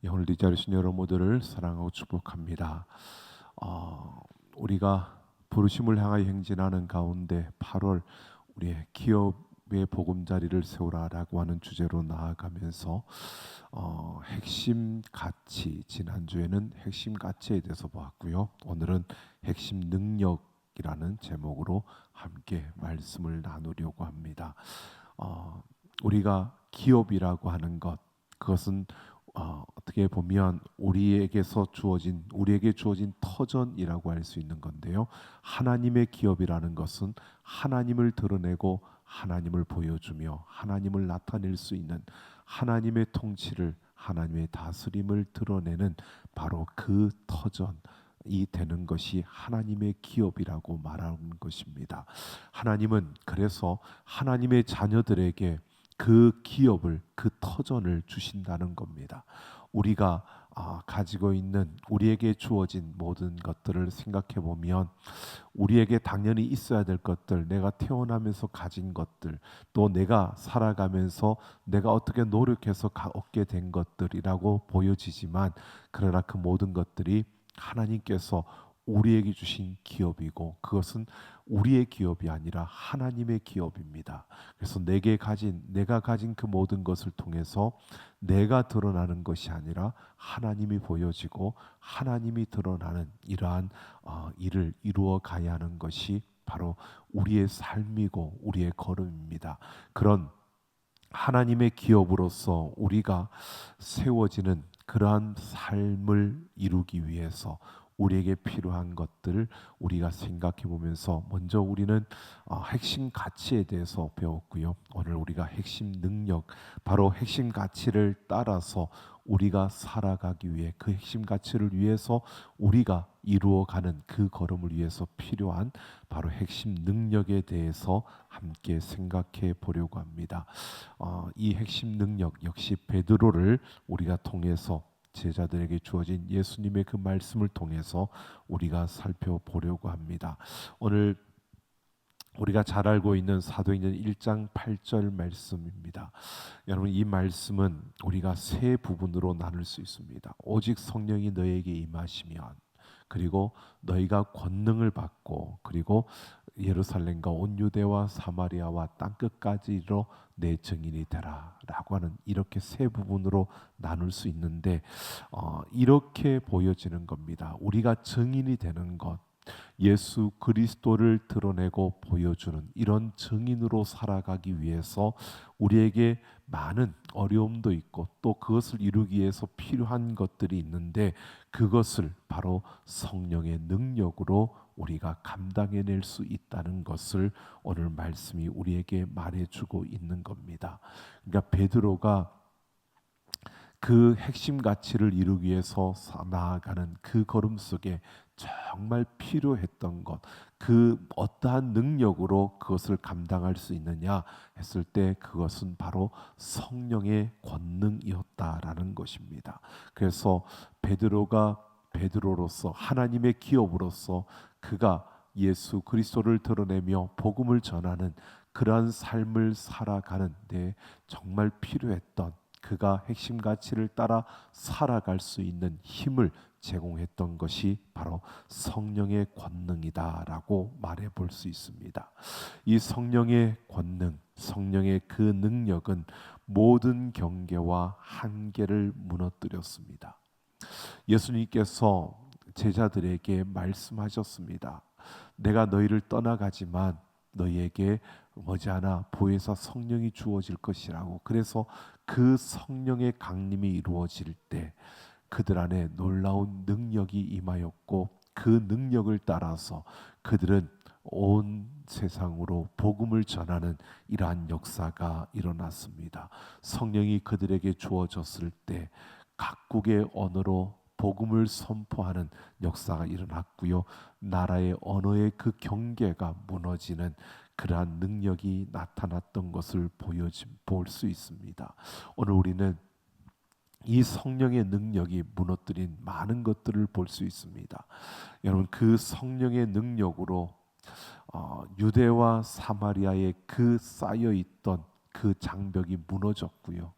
오늘 이 자리신 여러분 모두를 사랑하고 축복합니다. 우리가 부르심을 향하여 행진하는 가운데 8월 우리의 기업의 보금자리를 세우라라고 하는 주제로 나아가면서 핵심 가치, 지난주에는 핵심 가치에 대해서 보았고요. 오늘은 핵심 능력이라는 제목으로 함께 말씀을 나누려고 합니다. 우리가 기업이라고 하는 것, 그것은 어떻게 보면 우리에게 주어진 터전이라고 할 수 있는 건데요. 하나님의 기업이라는 것은 하나님을 드러내고 하나님을 보여주며 하나님을 나타낼 수 있는 하나님의 통치를, 하나님의 다스림을 드러내는 바로 그 터전이 되는 것이 하나님의 기업이라고 말하는 것입니다. 하나님은 그래서 하나님의 자녀들에게 그 기업을, 그 터전을 주신다는 겁니다. 우리가 가지고 있는, 우리에게 주어진 모든 것들을 생각해 보면 우리에게 당연히 있어야 될 것들, 내가 태어나면서 가진 것들, 또 내가 살아가면서 내가 어떻게 노력해서 얻게 된 것들이라고 보여지지만, 그러나 그 모든 것들이 하나님께서 우리에게 주신 기업이고, 그것은 우리의 기업이 아니라 하나님의 기업입니다. 그래서 내가 가진 그 모든 것을 통해서 내가 드러나는 것이 아니라 하나님이 보여지고 하나님이 드러나는 이러한 일을 이루어 가야 하는 것이 바로 우리의 삶이고 우리의 걸음입니다. 그런 하나님의 기업으로서 우리가 세워지는 그러한 삶을 이루기 위해서 우리에게 필요한 것들을 우리가 생각해 보면서, 먼저 우리는 핵심 가치에 대해서 배웠고요. 오늘 우리가 핵심 능력, 바로 핵심 가치를 따라서 우리가 살아가기 위해, 그 핵심 가치를 위해서 우리가 이루어가는 그 걸음을 위해서 필요한 바로 핵심 능력에 대해서 함께 생각해 보려고 합니다. 이 핵심 능력 역시 베드로를 우리가 통해서, 제자들에게 주어진 예수님의 그 말씀을 통해서 우리가 살펴보려고 합니다. 오늘 우리가 잘 알고 있는 사도행전 1장 8절 말씀입니다. 여러분, 이 말씀은 우리가 세 부분으로 나눌 수 있습니다. 오직 성령이 너에게 임하시면, 그리고 너희가 권능을 받고, 그리고 예루살렘과 온 유대와 사마리아와 땅 끝까지로 내 증인이 되라 라고 하는, 이렇게 세 부분으로 나눌 수 있는데, 이렇게 보여지는 겁니다. 우리가 증인이 되는 것, 예수 그리스도를 드러내고 보여주는 이런 증인으로 살아가기 위해서 우리에게 많은 어려움도 있고, 또 그것을 이루기 위해서 필요한 것들이 있는데, 그것을 바로 성령의 능력으로 우리가 감당해낼 수 있다는 것을 오늘 말씀이 우리에게 말해주고 있는 겁니다. 그러니까 베드로가 그 핵심 가치를 이루기 위해서 나아가는 그 걸음 속에 정말 필요했던 것, 그 어떠한 능력으로 그것을 감당할 수 있느냐 했을 때, 그것은 바로 성령의 권능이었다라는 것입니다. 그래서 베드로가 베드로로서, 하나님의 기업으로서 그가 예수 그리스도를 드러내며 복음을 전하는 그러한 삶을 살아가는 데 정말 필요했던, 그가 핵심 가치를 따라 살아갈 수 있는 힘을 제공했던 것이 바로 성령의 권능이다라고 말해 볼 수 있습니다. 이 성령의 권능, 성령의 그 능력은 모든 경계와 한계를 무너뜨렸습니다. 예수님께서 제자들에게 말씀하셨습니다. 내가 너희를 떠나가지만 너희에게 머지않아 보혜사 성령이 주어질 것이라고. 그래서 그 성령의 강림이 이루어질 때 그들 안에 놀라운 능력이 임하였고, 그 능력을 따라서 그들은 온 세상으로 복음을 전하는 이러한 역사가 일어났습니다. 성령이 그들에게 주어졌을 때 각국의 언어로 복음을 선포하는 역사가 일어났고요. 나라의 언어의 그 경계가 무너지는 그러한 능력이 나타났던 것을 볼 수 있습니다. 오늘 우리는 이 성령의 능력이 무너뜨린 많은 것들을 볼 수 있습니다. 여러분, 그 성령의 능력으로 유대와 사마리아에 그 쌓여 있던 그 장벽이 무너졌고요.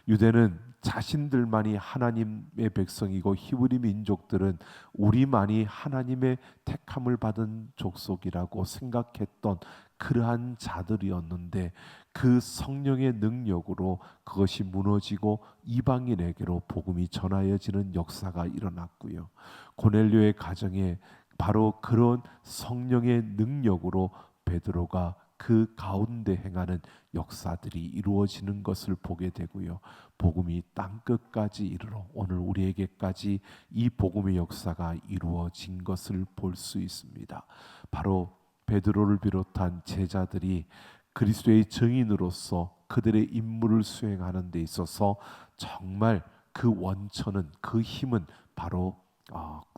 유대는 자신들만이 하나님의 백성이고 히브리 민족들은 우리만이 하나님의 택함을 받은 족속이라고 생각했던 그러한 자들이었는데, 그 성령의 능력으로 그것이 무너지고 이방인에게로 복음이 전하여지는 역사가 일어났고요. 고넬료의 가정에 바로 그런 성령의 능력으로 베드로가 그 가운데 행하는 역사들이 이루어지는 것을 보게 되고요. 복음이 땅 끝까지 이르러 오늘 우리에게까지 이 복음의 역사가 이루어진 것을 볼 수 있습니다. 바로 베드로를 비롯한 제자들이 그리스도의 증인으로서 그들의 임무를 수행하는 데 있어서 정말 그 원천은, 그 힘은 바로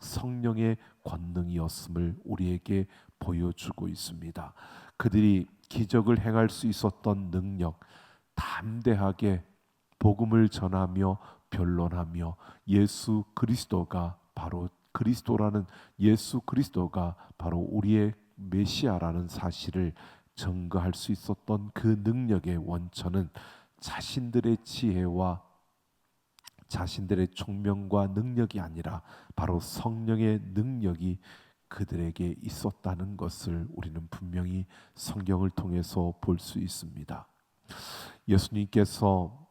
성령의 권능이었음을 우리에게 보여주고 있습니다. 그들이 기적을 행할 수 있었던 능력, 담대하게 복음을 전하며 변론하며 예수 그리스도가 바로 그리스도라는, 예수 그리스도가 바로 우리의 메시아라는 사실을 증거할 수 있었던 그 능력의 원천은 자신들의 지혜와 자신들의 총명과 능력이 아니라 바로 성령의 능력이 그들에게 있었다는 것을 우리는 분명히 성경을 통해서 볼 수 있습니다. 예수님께서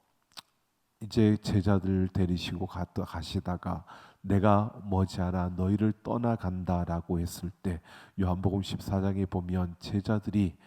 이제 제자들 데리시고 가시다가 내가 머지않아 너희를 떠나간다라고 했을 때, 요한복음 14장에 보면 제자들이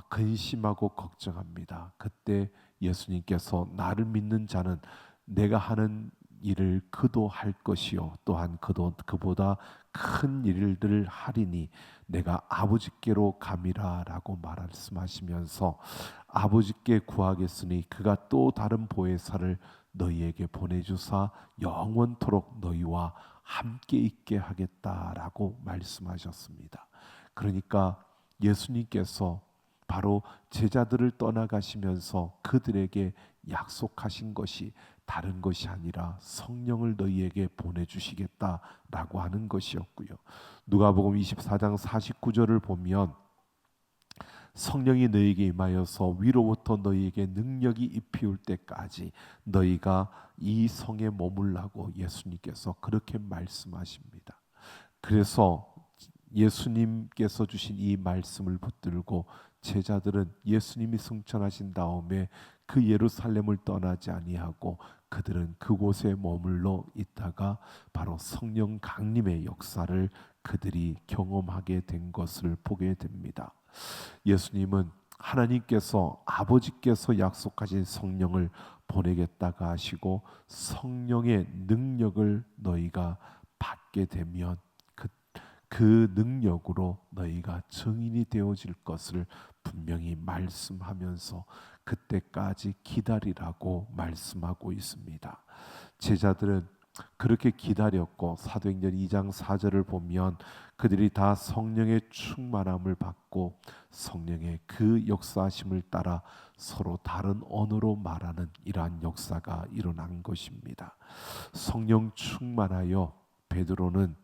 근심하고 걱정합니다. 그때 예수님께서 나를 믿는 자는 내가 하는 일을 그도 할 것이요 또한 그도 그보다 큰 일들을 하리니 내가 아버지께로 감이라라고 말씀하시면서, 아버지께 구하겠으니 그가 또 다른 보혜사를 너희에게 보내주사 영원토록 너희와 함께 있게 하겠다라고 말씀하셨습니다. 그러니까 예수님께서 바로 제자들을 떠나가시면서 그들에게 약속하신 것이 다른 것이 아니라 성령을 너희에게 보내주시겠다라고 하는 것이었고요. 누가복음 24장 49절을 보면 성령이 너희에게 임하여서 위로부터 너희에게 능력이 입히울 때까지 너희가 이 성에 머물라고 예수님께서 그렇게 말씀하십니다. 그래서 예수님께서 주신 이 말씀을 붙들고 제자들은 예수님이 승천하신 다음에 그 예루살렘을 떠나지 아니하고 그들은 그곳에 머물러 있다가 바로 성령 강림의 역사를 그들이 경험하게 된 것을 보게 됩니다. 예수님은 하나님께서, 아버지께서 약속하신 성령을 보내겠다가 하시고 성령의 능력을 너희가 받게 되면 그 능력으로 너희가 증인이 되어질 것을 분명히 말씀하면서 그때까지 기다리라고 말씀하고 있습니다. 제자들은 그렇게 기다렸고, 사도행전 2장 4절을 보면 그들이 다 성령의 충만함을 받고 성령의 그 역사하심을 따라 서로 다른 언어로 말하는 이러한 역사가 일어난 것입니다. 성령 충만하여 베드로는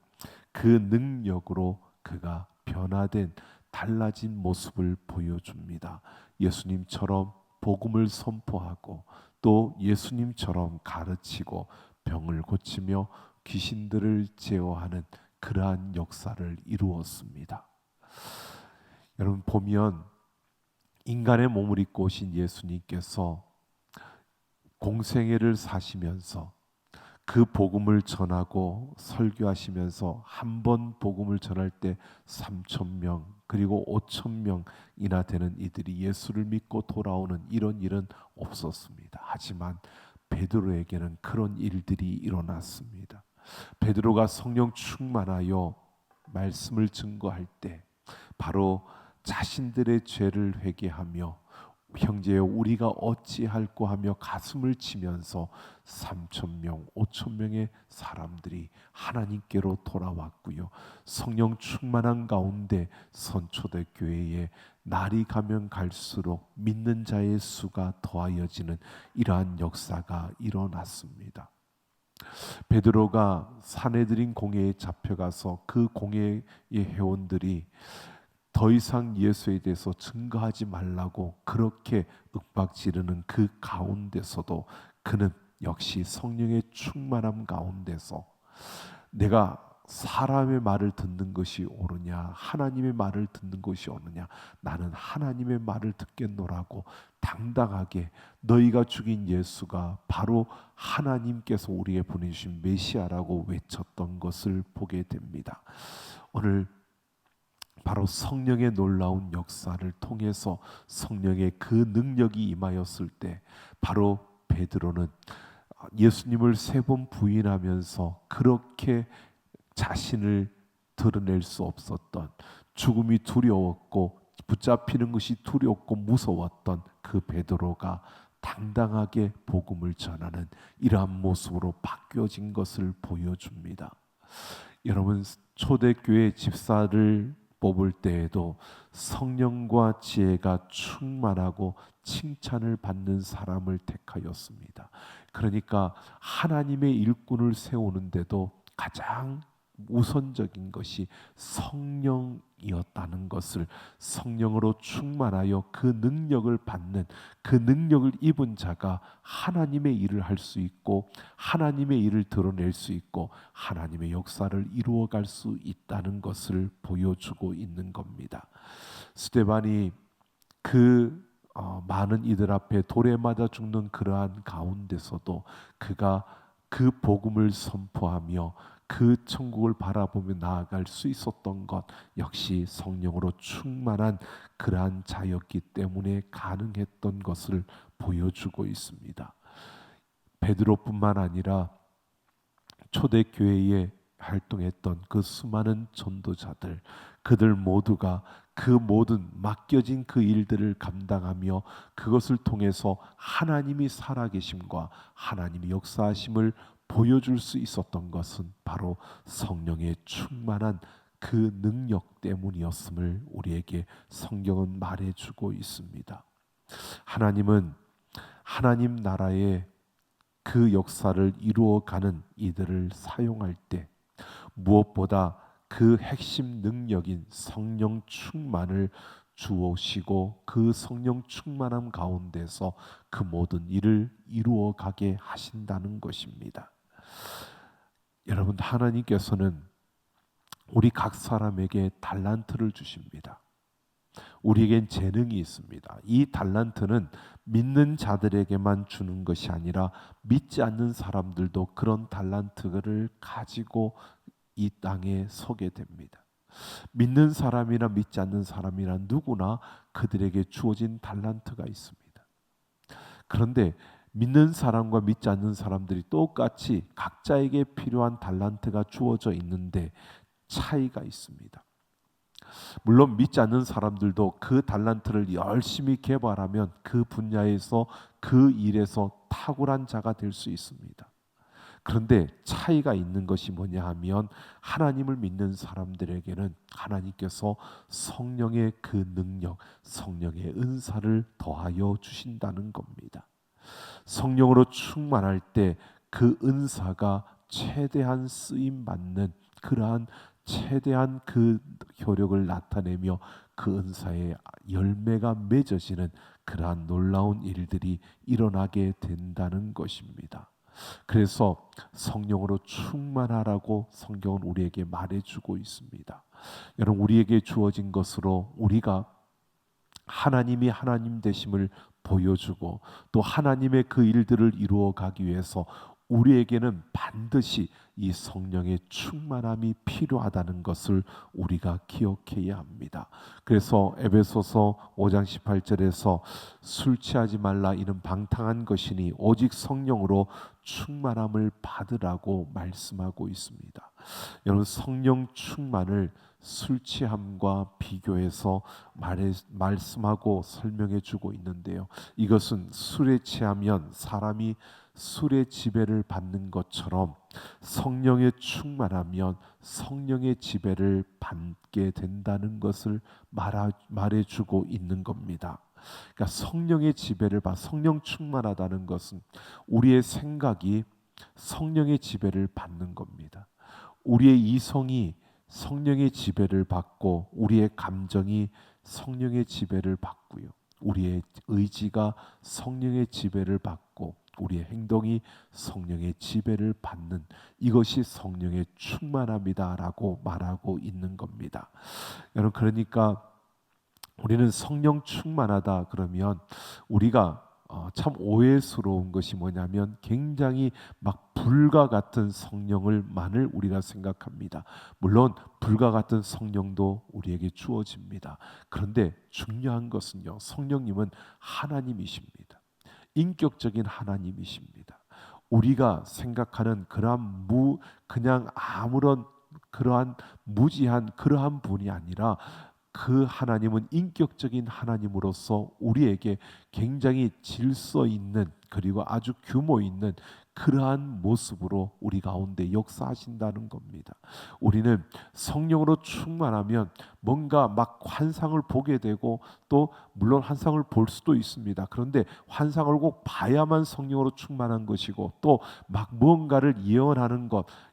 그 능력으로 그가 변화된 달라진 모습을 보여줍니다. 예수님처럼 복음을 선포하고 또 예수님처럼 가르치고 병을 고치며 귀신들을 제어하는 그러한 역사를 이루었습니다. 여러분 보면 인간의 몸을 입고 오신 예수님께서 공생애를 사시면서 그 복음을 전하고 설교하시면서 한 번 복음을 전할 때 3,000명 그리고 5,000명이나 되는 이들이 예수를 믿고 돌아오는 이런 일은 없었습니다. 하지만 베드로에게는 그런 일들이 일어났습니다. 베드로가 성령 충만하여 말씀을 증거할 때 바로 자신들의 죄를 회개하며 형제여 우리가 어찌할꼬 하며 가슴을 치면서 3,000명 5,000명의 사람들이 하나님께로 돌아왔고요. 성령 충만한 가운데 선초대 교회에 날이 가면 갈수록 믿는 자의 수가 더하여지는 이러한 역사가 일어났습니다. 베드로가 사내들인 공회에 잡혀가서 그 공회의 회원들이 더 이상 예수에 대해서 증거하지 말라고 그렇게 윽박 지르는 그 가운데서도 그는 역시 성령의 충만함 가운데서 내가 사람의 말을 듣는 것이 옳으냐 하나님의 말을 듣는 것이 옳으냐, 나는 하나님의 말을 듣겠노라고 당당하게 너희가 죽인 예수가 바로 하나님께서 우리에게 보내주신 메시아라고 외쳤던 것을 보게 됩니다. 오늘 바로 성령의 놀라운 역사를 통해서 성령의 그 능력이 임하였을 때 바로 베드로는 예수님을 3번 부인하면서 그렇게 자신을 드러낼 수 없었던, 죽음이 두려웠고 붙잡히는 것이 두렵고 무서웠던 그 베드로가 당당하게 복음을 전하는 이러한 모습으로 바뀌어진 것을 보여줍니다. 여러분, 초대교회 집사를 뽑을 때에도 성령과 지혜가 충만하고 칭찬을 받는 사람을 택하였습니다. 그러니까 하나님의 일꾼을 세우는데도 가장 우선적인 것이 성령이었다는 것을, 성령으로 충만하여 그 능력을 받는, 그 능력을 입은 자가 하나님의 일을 할 수 있고 하나님의 일을 드러낼 수 있고 하나님의 역사를 이루어갈 수 있다는 것을 보여주고 있는 겁니다. 스데반이 그 많은 이들 앞에 돌에 맞아 죽는 그러한 가운데서도 그가 그 복음을 선포하며 그 천국을 바라보며 나아갈 수 있었던 것 역시 성령으로 충만한 그러한 자였기 때문에 가능했던 것을 보여주고 있습니다. 베드로뿐만 아니라 초대교회에 활동했던 그 수많은 전도자들, 그들 모두가 그 모든 맡겨진 그 일들을 감당하며 그것을 통해서 하나님이 살아계심과 하나님이 역사하심을 보여줄 수 있었던 것은 바로 성령의 충만한 그 능력 때문이었음을 우리에게 성경은 말해주고 있습니다. 하나님은 하나님 나라의 그 역사를 이루어가는 이들을 사용할 때 무엇보다 그 핵심 능력인 성령 충만을 주오시고 그 성령 충만함 가운데서 그 모든 일을 이루어가게 하신다는 것입니다. 여러분, 하나님께서는 우리 각 사람에게 달란트를 주십니다. 우리에겐 재능이 있습니다. 이 달란트는 믿는 자들에게만 주는 것이 아니라 믿지 않는 사람들도 그런 달란트를 가지고 이 땅에 서게 됩니다. 믿는 사람이나 믿지 않는 사람이나 누구나 그들에게 주어진 달란트가 있습니다. 그런데 믿는 사람과 믿지 않는 사람들이 똑같이 각자에게 필요한 달란트가 주어져 있는데 차이가 있습니다. 물론 믿지 않는 사람들도 그 달란트를 열심히 개발하면 그 분야에서 그 일에서 탁월한 자가 될 수 있습니다. 그런데 차이가 있는 것이 뭐냐 하면 하나님을 믿는 사람들에게는 하나님께서 성령의 그 능력, 성령의 은사를 더하여 주신다는 겁니다. 성령으로 충만할 때 그 은사가 최대한 쓰임 받는 그러한 최대한 그 효력을 나타내며 그 은사의 열매가 맺어지는 그러한 놀라운 일들이 일어나게 된다는 것입니다. 그래서 성령으로 충만하라고 성경은 우리에게 말해주고 있습니다. 여러분, 우리에게 주어진 것으로 우리가 하나님이 하나님 되심을 보여주고 또 하나님의 그 일들을 이루어 가기 위해서 우리에게는 반드시 이 성령의 충만함이 필요하다는 것을 우리가 기억해야 합니다. 그래서 에베소서 5장 18절에서 술 취하지 말라 이는 방탕한 것이니 오직 성령으로 충만함을 받으라고 말씀하고 있습니다. 여러분, 성령 충만을 술 취함과 비교해서 말씀하고 설명해 주고 있는데요. 이것은 술에 취하면 사람이 술의 지배를 받는 것처럼 성령에 충만하면 성령의 지배를 받게 된다는 것을 말해주고 있는 겁니다. 그러니까 성령의 지배를 성령 충만하다는 것은 우리의 생각이 성령의 지배를 받는 겁니다. 우리의 이성이 성령의 지배를 받고 우리의 감정이 성령의 지배를 받고요. 우리의 의지가 성령의 지배를 받고 우리의 행동이 성령의 지배를 받는, 이것이 성령의 충만함이다라고 말하고 있는 겁니다. 여러분, 그러니까 우리는 성령 충만하다 그러면 우리가 참 오해스러운 것이 뭐냐면 굉장히 막 불과 같은 성령을만을 우리가 생각합니다. 물론 불과 같은 성령도 우리에게 주어집니다. 그런데 중요한 것은요, 성령님은 하나님이십니다. 인격적인 하나님이십니다. 우리가 생각하는 그냥 아무런 그러한 무지한 그러한 분이 아니라, 그 하나님은 인격적인 하나님으로서 우리에게 굉장히 질서 있는, 그리고 아주 규모 있는 그러한 모습으로 우리 가운데 역사하신다는 겁니다. 우리는 성령으로 충만하면 뭔가 막 환상을 보게 되고, 또 물론 환상을 볼 수도 있습니다. 그런데 환상을 꼭 봐야만 성령으로 충만한 것이고, 또 막 무언가를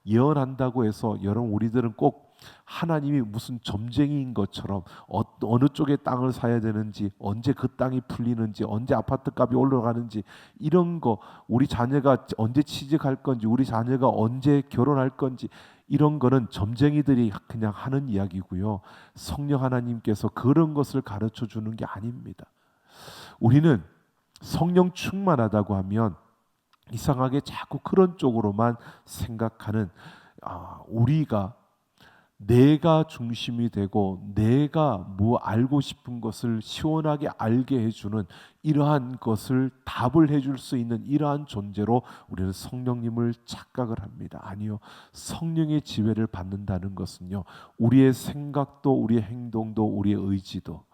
예언한다고 해서, 여러분, 우리들은 꼭 하나님이 무슨 점쟁이인 것처럼 어느 쪽에 땅을 사야 되는지, 언제 그 땅이 풀리는지, 언제 아파트 값이 올라가는지, 이런 거, 우리 자녀가 언제 취직할 건지, 우리 자녀가 언제 결혼할 건지, 이런 거는 점쟁이들이 그냥 하는 이야기고요. 성령 하나님께서 그런 것을 가르쳐 주는 게 아닙니다. 우리는 성령 충만하다고 하면 이상하게 자꾸 그런 쪽으로만 생각하는, 우리가 내가 중심이 되고 내가 뭐 알고 싶은 것을 시원하게 알게 해주는, 이러한 것을 답을 해줄 수 있는 이러한 존재로 우리는 성령님을 착각을 합니다. 아니요, 성령의 지배를 받는다는 것은요, 우리의 생각도, 우리의 행동도, 우리의 의지도,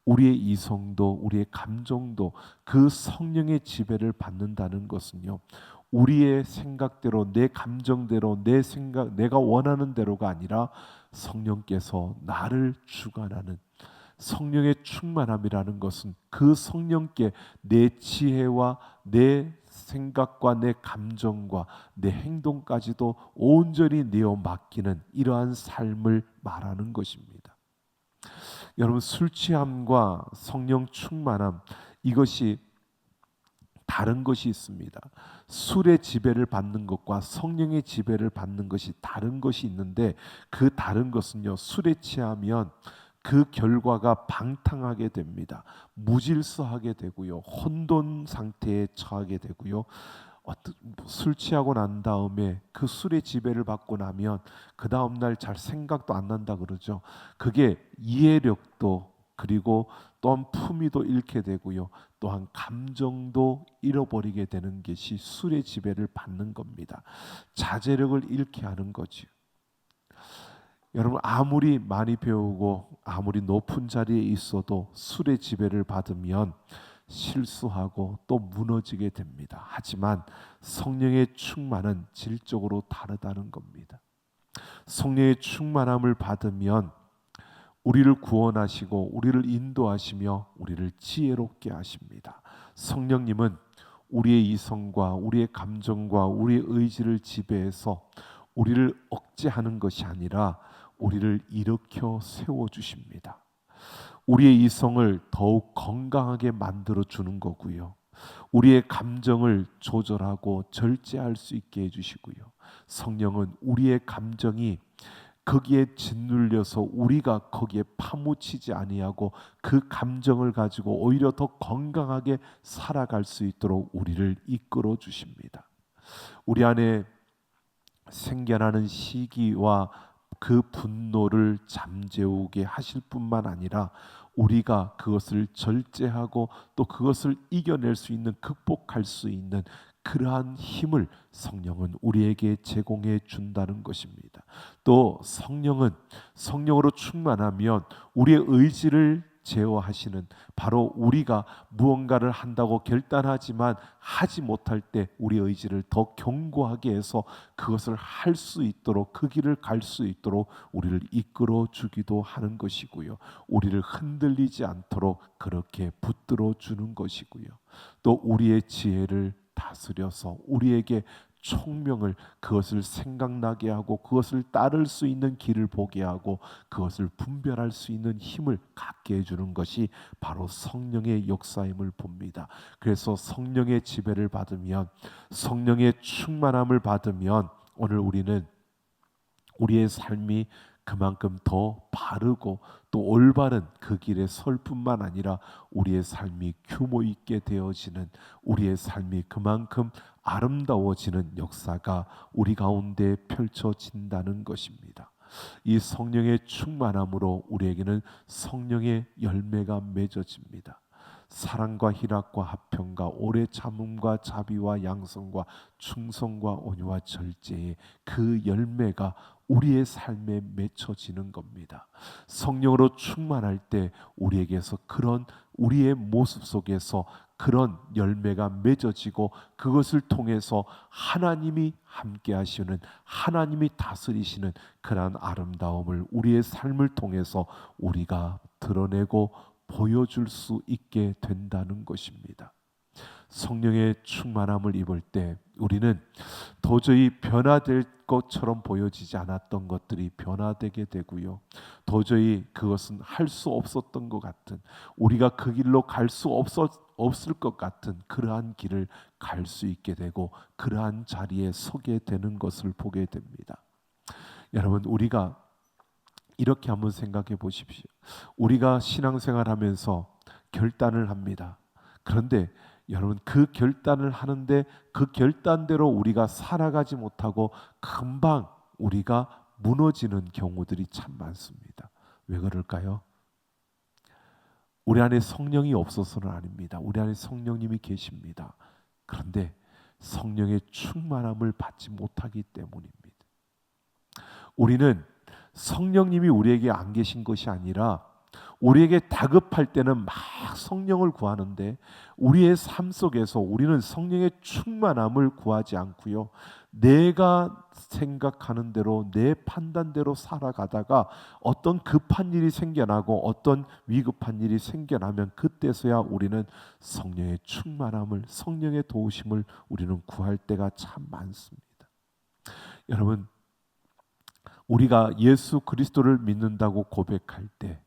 우리의 이성도, 우리의 감정도 그 성령의 지배를 받는다는 것은요, 우리의 생각대로, 내 감정대로, 내가 원하는 대로가 아니라 성령께서 나를 주관하는, 성령의 충만함이라는 것은 그 성령께 내 지혜와 내 생각과 내 감정과 내 행동까지도 온전히 내어 맡기는 이러한 삶을 말하는 것입니다. 여러분, 술 취함과 성령 충만함, 이것이 다른 것이 있습니다. 술의 지배를 받는 것과 성령의 지배를 받는 것이 다른 것이 있는데, 그 다른 것은요, 술에 취하면 그 결과가 방탕하게 됩니다. 무질서하게 되고요, 혼돈 상태에 처하게 되고요, 술 취하고 난 다음에 그 술의 지배를 받고 나면 그 다음날 잘 생각도 안 난다 그러죠. 그게 이해력도, 그리고 또한 품위도 잃게 되고요, 또한 감정도 잃어버리게 되는 것이 술의 지배를 받는 겁니다. 자제력을 잃게 하는 거지. 여러분, 아무리 많이 배우고 아무리 높은 자리에 있어도 술의 지배를 받으면 실수하고 또 무너지게 됩니다. 하지만 성령의 충만은 질적으로 다르다는 겁니다. 성령의 충만함을 받으면 우리를 구원하시고 우리를 인도하시며 우리를 지혜롭게 하십니다. 성령님은 우리의 이성과 우리의 감정과 우리의 의지를 지배해서 우리를 억제하는 것이 아니라 우리를 일으켜 세워주십니다. 우리의 이성을 더욱 건강하게 만들어 주는 거고요, 우리의 감정을 조절하고 절제할 수 있게 해주시고요, 성령은 우리의 감정이 거기에 짓눌려서 우리가 거기에 파묻히지 아니하고 그 감정을 가지고 오히려 더 건강하게 살아갈 수 있도록 우리를 이끌어 주십니다. 우리 안에 생겨나는 시기와 그 분노를 잠재우게 하실 뿐만 아니라 우리가 그것을 절제하고 또 그것을 이겨낼 수 있는, 극복할 수 있는 그러한 힘을 성령은 우리에게 제공해 준다는 것입니다. 또 성령은, 성령으로 충만하면 우리의 의지를 제어하시는, 바로 우리가 무언가를 한다고 결단하지만 하지 못할 때 우리의 의지를 더 견고하게 해서 그것을 할 수 있도록, 그 길을 갈 수 있도록 우리를 이끌어 주기도 하는 것이고요, 우리를 흔들리지 않도록 그렇게 붙들어 주는 것이고요, 또 우리의 지혜를 다스려서 우리에게 총명을, 그것을 생각나게 하고 그것을 따를 수 있는 길을 보게 하고 그것을 분별할 수 있는 힘을 갖게 해주는 것이 바로 성령의 역사임을 봅니다. 그래서 성령의 지배를 받으면, 성령의 충만함을 받으면 오늘 우리는 우리의 삶이 그만큼 더 바르고 또 올바른 그 길에 설 뿐만 아니라 우리의 삶이 규모 있게 되어지는, 우리의 삶이 그만큼 아름다워지는 역사가 우리 가운데 펼쳐진다는 것입니다. 이 성령의 충만함으로 우리에게는 성령의 열매가 맺어집니다. 사랑과 희락과 화평과 오래 참음과 자비와 양성과 충성과 온유와 절제의 그 열매가 우리의 삶에 맺혀지는 겁니다. 성령으로 충만할 때 우리에게서 그런, 우리의 모습 속에서 그런 열매가 맺어지고 그것을 통해서 하나님이 함께 하시는, 하나님이 다스리시는 그러한 아름다움을 우리의 삶을 통해서 우리가 드러내고 보여줄 수 있게 된다는 것입니다. 성령의 충만함을 입을 때 우리는 도저히 변화될 것처럼 보여지지 않았던 것들이 변화되게 되고요, 도저히 그것은 할 수 없었던 것 같은, 우리가 그 길로 갈 수 없을 것 같은 그러한 길을 갈 수 있게 되고 그러한 자리에 서게 되는 것을 보게 됩니다. 여러분, 우리가 이렇게 한번 생각해 보십시오. 우리가 신앙생활하면서 결단을 합니다. 그런데 여러분, 그 결단을 하는데 그 결단대로 우리가 살아가지 못하고 금방 우리가 무너지는 경우들이 참 많습니다. 왜 그럴까요? 우리 안에 성령이 없어서는 아닙니다. 우리 안에 성령님이 계십니다. 그런데 성령의 충만함을 받지 못하기 때문입니다. 우리는 성령님이 우리에게 안 계신 것이 아니라 우리에게 다급할 때는 막 성령을 구하는데 우리의 삶 속에서 우리는 성령의 충만함을 구하지 않고요, 내가 생각하는 대로 내 판단대로 살아가다가 어떤 급한 일이 생겨나고 어떤 위급한 일이 생겨나면 그때서야 우리는 성령의 충만함을, 성령의 도우심을 우리는 구할 때가 참 많습니다. 여러분, 우리가 예수 그리스도를 믿는다고 고백할 때,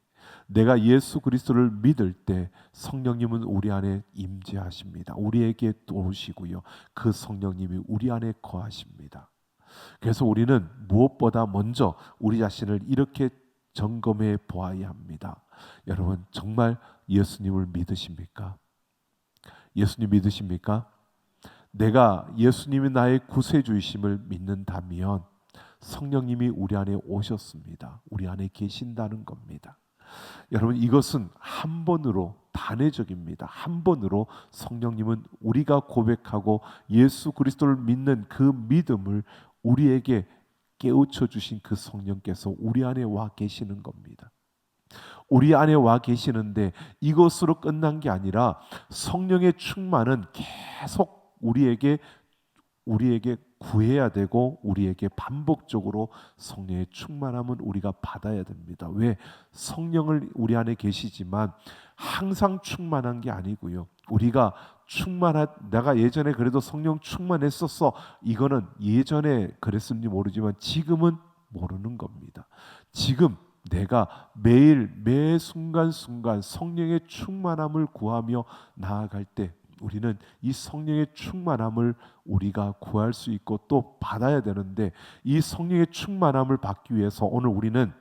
내가 예수 그리스도를 믿을 때 성령님은 우리 안에 임재하십니다. 우리에게 오시고요, 그 성령님이 우리 안에 거하십니다. 그래서 우리는 무엇보다 먼저 우리 자신을 이렇게 점검해 보아야 합니다. 여러분, 정말 예수님을 믿으십니까? 예수님 믿으십니까? 내가 예수님이 나의 구세주이심을 믿는다면 성령님이 우리 안에 오셨습니다. 우리 안에 계신다는 겁니다. 여러분, 이것은 한 번으로 단회적입니다. 한 번으로 성령님은 우리가 고백하고 예수 그리스도를 믿는 그 믿음을 우리에게 깨우쳐 주신 그 성령께서 우리 안에 와 계시는 겁니다. 우리 안에 와 계시는데 이것으로 끝난 게 아니라 성령의 충만은 계속 우리에게 구해야 되고 우리에게 반복적으로 성령의 충만함은 우리가 받아야 됩니다. 왜? 성령을 우리 안에 계시지만 항상 충만한 게 아니고요, 우리가 내가 예전에 그래도 성령 충만했었어, 이거는 예전에 그랬는지 모르지만 지금은 모르는 겁니다. 지금 내가 매일 매 순간순간 성령의 충만함을 구하며 나아갈 때 우리는 이 성령의 충만함을 우리가 구할 수 있고 또 받아야 되는데, 이 성령의 충만함을 받기 위해서 오늘 우리는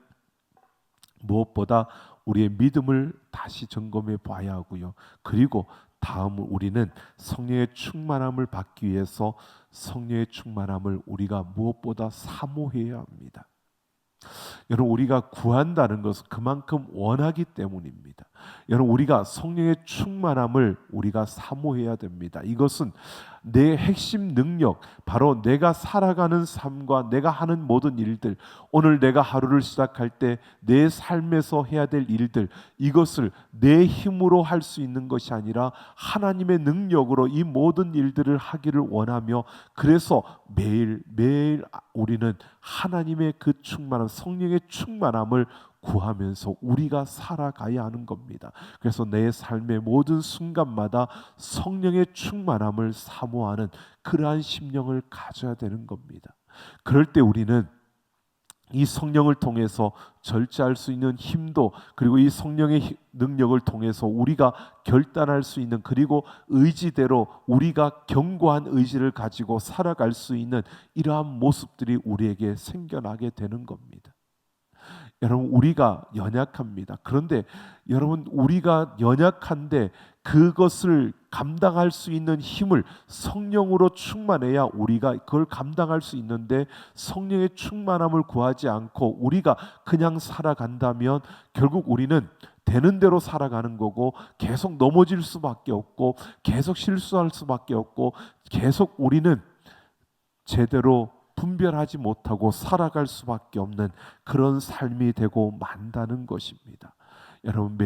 무엇보다 우리의 믿음을 다시 점검해 봐야 하고요, 그리고 다음은 우리는 성령의 충만함을 받기 위해서 성령의 충만함을 우리가 무엇보다 사모해야 합니다. 여러분, 우리가 구한다는 것은 그만큼 원하기 때문입니다. 여러분, 우리가 성령의 충만함을 우리가 사모해야 됩니다. 이것은 내 핵심 능력, 바로 내가 살아가는 삶과 내가 하는 모든 일들, 오늘 내가 하루를 시작할 때 내 삶에서 해야 될 일들, 이것을 내 힘으로 할 수 있는 것이 아니라 하나님의 능력으로 이 모든 일들을 하기를 원하며, 그래서 매일 우리는 하나님의 그 충만함, 성령의 충만함을 구하면서 우리가 살아가야 하는 겁니다. 그래서 내 삶의 모든 순간마다 성령의 충만함을 사모하는 그러한 심령을 가져야 되는 겁니다. 그럴 때 우리는 이 성령을 통해서 절제할 수 있는 힘도, 그리고 이 성령의 능력을 통해서 우리가 결단할 수 있는, 그리고 의지대로 우리가 견고한 의지를 가지고 살아갈 수 있는 이러한 모습들이 우리에게 생겨나게 되는 겁니다. 여러분, 우리가 연약합니다. 그런데 여러분, 우리가 연약한데 그것을 감당할 수 있는 힘을 성령으로 충만해야 우리가 그걸 감당할 수 있는데, 성령의 충만함을 구하지 않고 우리가 그냥 살아간다면 결국 우리는 되는 대로 살아가는 거고, 계속 넘어질 수밖에 없고, 계속 실수할 수밖에 없고, 계속 우리는 제대로 분별하지 못하고 살아갈 수밖에 없는 그런 삶이 되고 만다는 것입니다. 여러분,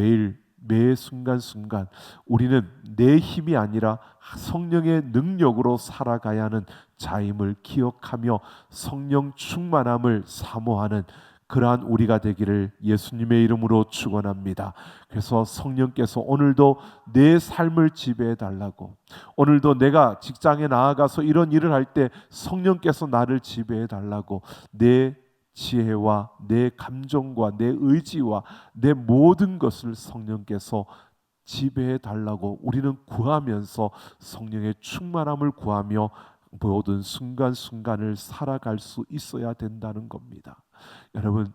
매 순간순간 우리는 내 힘이 아니라 성령의 능력으로 살아가야 하는 자임을 기억하며 성령 충만함을 사모하는 그러한 우리가 되기를 예수님의 이름으로 축원합니다. 그래서 성령께서 오늘도 내 삶을 지배해 달라고, 오늘도 내가 직장에 나아가서 이런 일을 할 때 성령께서 나를 지배해 달라고, 내 지혜와 내 감정과 내 의지와 내 모든 것을 성령께서 지배해 달라고 우리는 구하면서 성령의 충만함을 구하며 모든 순간순간을 살아갈 수 있어야 된다는 겁니다. 여러분,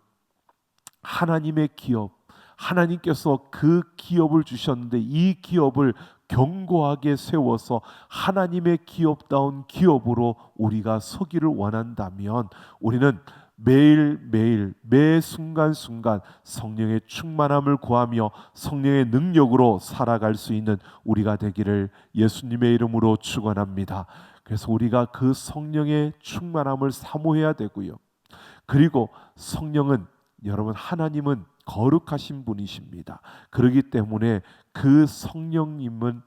하나님의 기업, 하나님께서 그 기업을 주셨는데 이 기업을 견고하게 세워서 하나님의 기업다운 기업으로 우리가 서기를 원한다면 우리는 매일매일 매 순간순간 성령의 충만함을 구하며 성령의 능력으로 살아갈 수 있는 우리가 되기를 예수님의 이름으로 축원합니다. 그래서 우리가 그 성령의 충만함을 사모해야 되고요. 그리고 성령은, 여러분, 하나님은 거룩하신 분이십니다. 그렇기 때문에 그 성령님은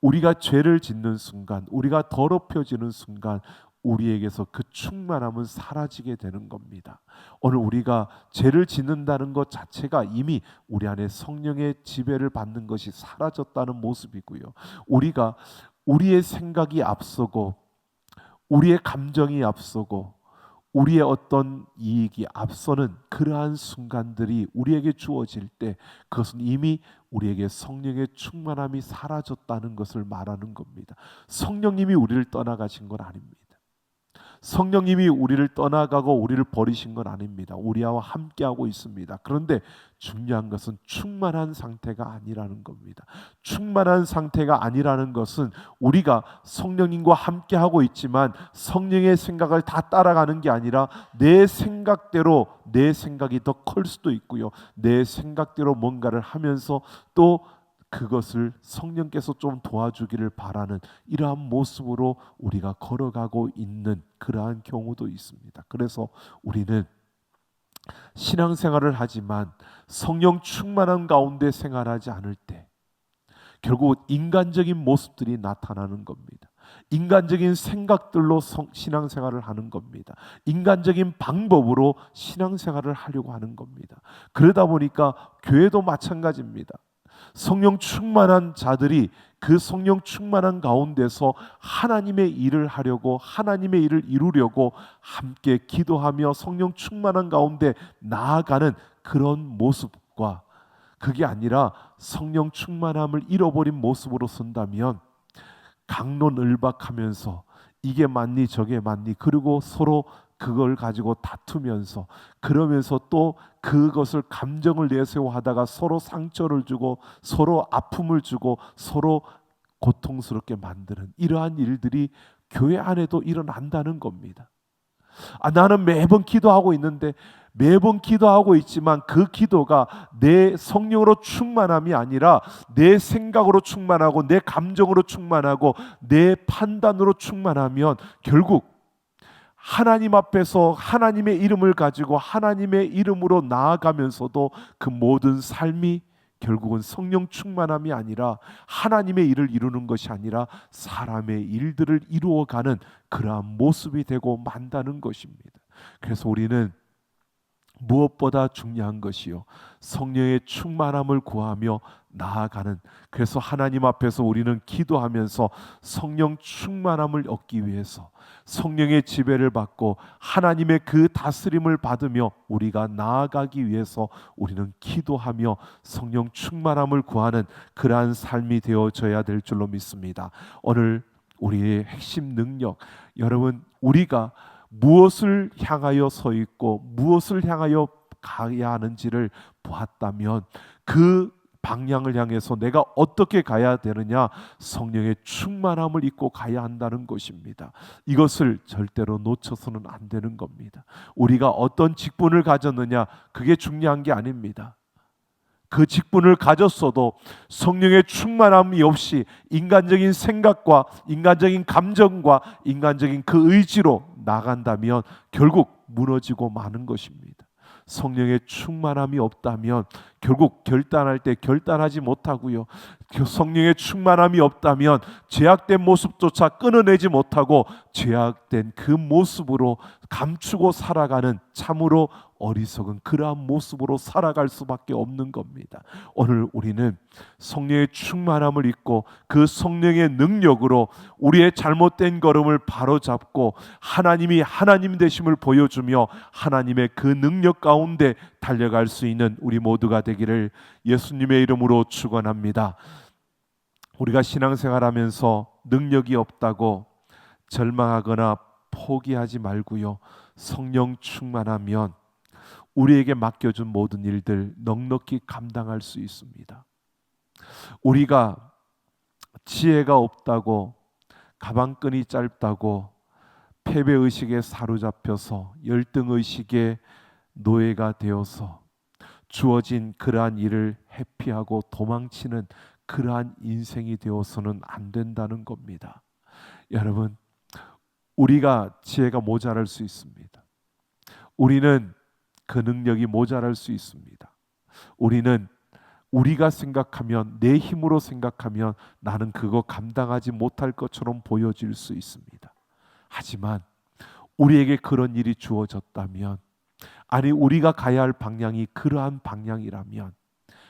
우리가 죄를 짓는 순간, 우리가 더럽혀지는 순간 우리에게서 그 충만함은 사라지게 되는 겁니다. 오늘 우리가 죄를 짓는다는 것 자체가 이미 우리 안에 성령의 지배를 받는 것이 사라졌다는 모습이고요. 우리가 우리의 생각이 앞서고 우리의 감정이 앞서고 우리의 어떤 이익이 앞서는 그러한 순간들이 우리에게 주어질 때 그것은 이미 우리에게 성령의 충만함이 사라졌다는 것을 말하는 겁니다. 성령님이 우리를 떠나가신 건 아닙니다. 성령님이 우리를 떠나가고 우리를 버리신 건 아닙니다. 우리와 함께하고 있습니다. 그런데 중요한 것은 충만한 상태가 아니라는 겁니다. 충만한 상태가 아니라는 것은 우리가 성령님과 함께하고 있지만 성령의 생각을 다 따라가는 게 아니라 내 생각대로, 내 생각이 더 클 수도 있고요, 내 생각대로 뭔가를 하면서 또 그것을 성령께서 좀 도와주기를 바라는 이러한 모습으로 우리가 걸어가고 있는 그러한 경우도 있습니다. 그래서 우리는 신앙생활을 하지만 성령 충만한 가운데 생활하지 않을 때 결국 인간적인 모습들이 나타나는 겁니다. 인간적인 생각들로 신앙생활을 하는 겁니다. 인간적인 방법으로 신앙생활을 하려고 하는 겁니다. 그러다 보니까 교회도 마찬가지입니다. 성령 충만한 자들이 그 성령 충만한 가운데서 하나님의 일을 하려고, 하나님의 일을 이루려고 함께 기도하며 성령 충만한 가운데 나아가는 그런 모습과, 그게 아니라 성령 충만함을 잃어버린 모습으로 선다면 갑론을박하면서 이게 맞니 저게 맞니, 그리고 서로 그걸 가지고 다투면서, 그러면서 또 그것을 감정을 내세워 하다가 서로 상처를 주고 서로 아픔을 주고 서로 고통스럽게 만드는 이러한 일들이 교회 안에도 일어난다는 겁니다. 나는 매번 기도하고 있는데, 매번 기도하고 있지만 그 기도가 내 성령으로 충만함이 아니라 내 생각으로 충만하고 내 감정으로 충만하고 내 판단으로 충만하면 결국 하나님 앞에서 하나님의 이름을 가지고 하나님의 이름으로 나아가면서도 그 모든 삶이 결국은 성령 충만함이 아니라 하나님의 일을 이루는 것이 아니라 사람의 일들을 이루어가는 그러한 모습이 되고 만다는 것입니다. 그래서 우리는 무엇보다 중요한 것이요 성령의 충만함을 구하며 나아가는, 그래서 하나님 앞에서 우리는 기도하면서 성령 충만함을 얻기 위해서 성령의 지배를 받고 하나님의 그 다스림을 받으며 우리가 나아가기 위해서 우리는 기도하며 성령 충만함을 구하는 그러한 삶이 되어져야 될 줄로 믿습니다. 오늘 우리의 핵심 능력, 여러분, 우리가 무엇을 향하여 서 있고 무엇을 향하여 가야 하는지를 보았다면 그 방향을 향해서 내가 어떻게 가야 되느냐, 성령의 충만함을 입고 가야 한다는 것입니다. 이것을 절대로 놓쳐서는 안 되는 겁니다. 우리가 어떤 직분을 가졌느냐, 그게 중요한 게 아닙니다. 그 직분을 가졌어도 성령의 충만함이 없이 인간적인 생각과 인간적인 감정과 인간적인 그 의지로 나간다면 결국 무너지고 마는 것입니다. 성령의 충만함이 없다면 결국 결단할 때 결단하지 못하고요, 성령의 충만함이 없다면 죄악된 모습조차 끊어내지 못하고 죄악된 그 모습으로 감추고 살아가는 참으로 어리석은 그러한 모습으로 살아갈 수밖에 없는 겁니다. 오늘 우리는 성령의 충만함을 입고 그 성령의 능력으로 우리의 잘못된 걸음을 바로잡고 하나님이 하나님 되심을 보여주며 하나님의 그 능력 가운데 달려갈 수 있는 우리 모두가 되기를 예수님의 이름으로 축원합니다. 우리가 신앙생활하면서 능력이 없다고 절망하거나 포기하지 말고요, 성령 충만하면 우리에게 맡겨준 모든 일들 넉넉히 감당할 수 있습니다. 우리가 지혜가 없다고, 가방끈이 짧다고 패배의식에 사로잡혀서 열등의식의 노예가 되어서 주어진 그러한 일을 회피하고 도망치는 그러한 인생이 되어서는 안 된다는 겁니다. 여러분, 우리가 지혜가 모자랄 수 있습니다. 우리는 그 능력이 모자랄 수 있습니다. 우리는 우리가 생각하면, 내 힘으로 생각하면 나는 그거 감당하지 못할 것처럼 보여질 수 있습니다. 하지만 우리에게 그런 일이 주어졌다면, 아니 우리가 가야 할 방향이 그러한 방향이라면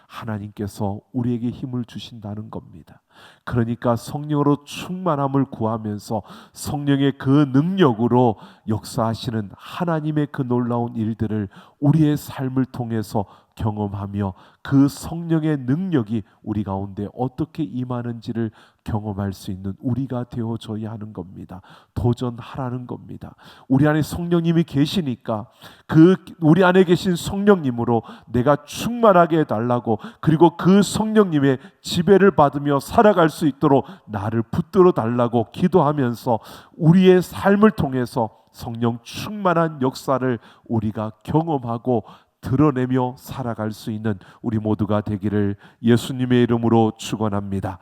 하나님께서 우리에게 힘을 주신다는 겁니다. 그러니까 성령으로 충만함을 구하면서 성령의 그 능력으로 역사하시는 하나님의 그 놀라운 일들을 우리의 삶을 통해서 경험하며 그 성령의 능력이 우리 가운데 어떻게 임하는지를 경험할 수 있는 우리가 되어줘야 하는 겁니다. 도전하라는 겁니다. 우리 안에 성령님이 계시니까 그 우리 안에 계신 성령님으로 내가 충만하게 해달라고, 그리고 그 성령님의 지배를 받으며 살아갈 수 있도록 나를 붙들어 달라고 기도하면서 우리의 삶을 통해서 성령 충만한 역사를 우리가 경험하고 드러내며 살아갈 수 있는 우리 모두가 되기를 예수님의 이름으로 축원합니다.